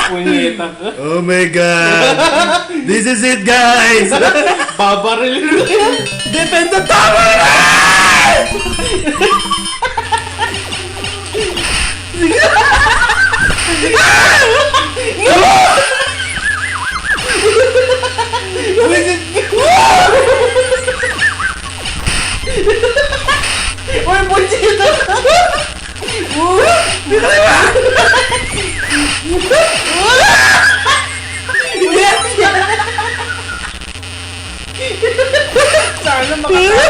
Punyeta. Oh my God! This is it, guys! Babaril. Defend the tower! Uy, punyeta. Sana makakita.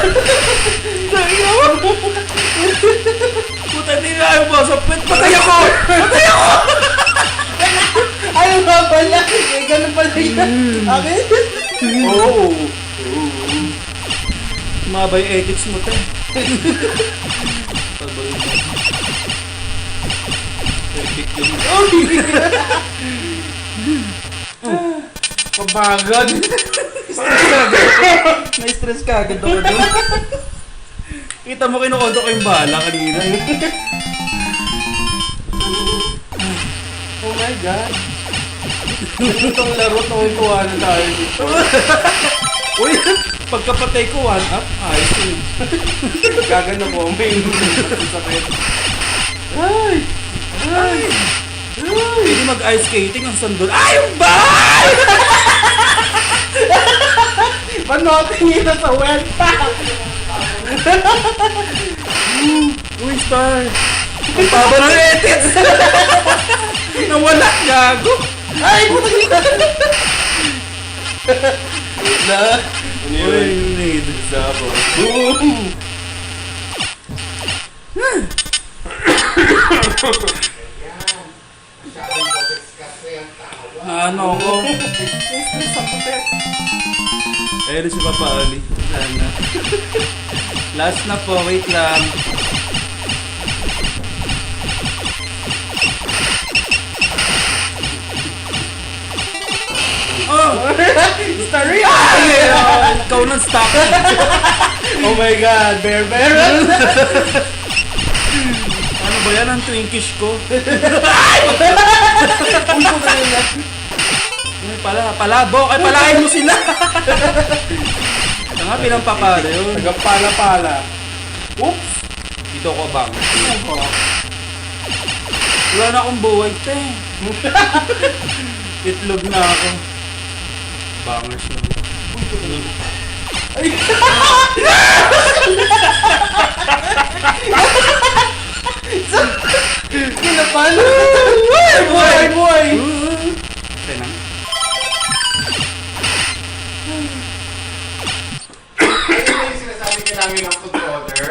Puta, hindi na ayaw mo. Sapit, patay ako! Patay ako! Ayaw nga pala. Eh, ganun pala yun. Okay? Oo. Mabay edits mo, te. Epic yun. Pabagad. Na-stress ka agad ako doon. Kita mo kinukonto ko yung bala kanina. Oh my God. Itong laro, tuwa na tayo dito. Uy, pagkapatay ko, 1-up. Ayos yun. Gagano ko, may sakit. Ay! Ay! Hindi mag-ice skating ang sandol. Ay, yung bal! Panotin nito sa web pack! Uy, Star! Ang baba ng edits! Nawala, gago! Ay! Putang ina! Na? Ano Uy, yun? need. Zabo. Boom! Ano ko? Ayun si Papa Ali. Sana. Last na po, wait lang. Oh! Story! Ikaw nang stop. Oh my God! Bear! Ano ba yan ang Twinkish ko? Uy, putang ina! Ay, palabok! Ay, palain mo sila! Ito nga, pinampapala yun. Nagpala-pala. Oops! Dito ko bang. Wala na akong buhay, te. Itlog na ako. Bangers lang. Ay! Kinapalo! Buhay! Te na. Ano yung sinasabi ka namin ng food order?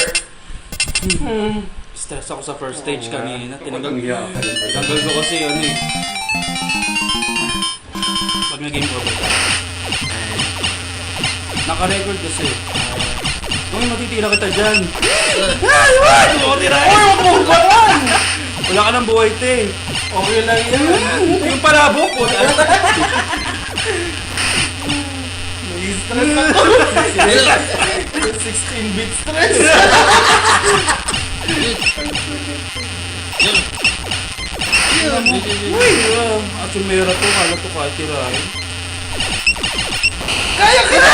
Stress ako sa first stage kanina. Tinanggal ko kasi yun eh. Pag nag-game over ka. Naka-record kasi. Uy, matitira kita dyan. Ay, wag! Uy, huwag ka lang! Wala ka ng buhay, te. Okay lang yan. Yung palabok po. Nai-stress ako. 16-bit stress. Uy, at yung mera to, kala to kahit tirahin. Kaya ka na!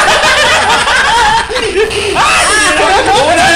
Wala